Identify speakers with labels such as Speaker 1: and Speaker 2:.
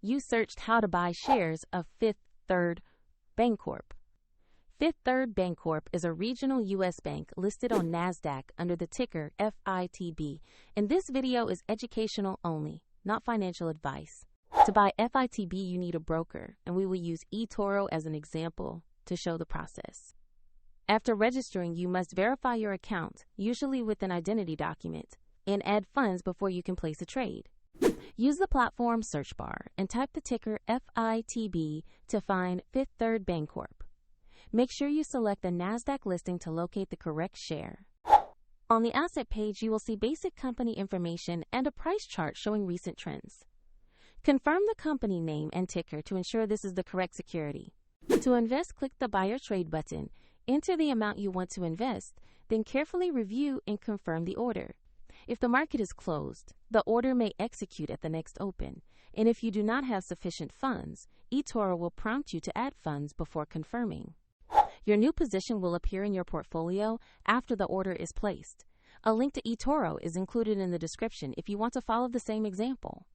Speaker 1: You searched how to buy shares of Fifth Third Bancorp. Fifth Third Bancorp is a regional U.S. bank listed on NASDAQ under the ticker FITB, and this video is educational only, not financial advice. To buy FITB, you need a broker, and we will use eToro as an example to show the process. After registering, you must verify your account, usually with an identity document, and add funds before you can place a trade. Use the platform search bar and type the ticker FITB to find Fifth Third Bancorp. Make sure you select the NASDAQ listing to locate the correct share. On the asset page, you will see basic company information and a price chart showing recent trends. Confirm the company name and ticker to ensure this is the correct security. To invest, click the Buy or Trade button, enter the amount you want to invest, then carefully review and confirm the order. If the market is closed, the order may execute at the next open, and if you do not have sufficient funds, eToro will prompt you to add funds before confirming. Your new position will appear in your portfolio after the order is placed. A link to eToro is included in the description if you want to follow the same example.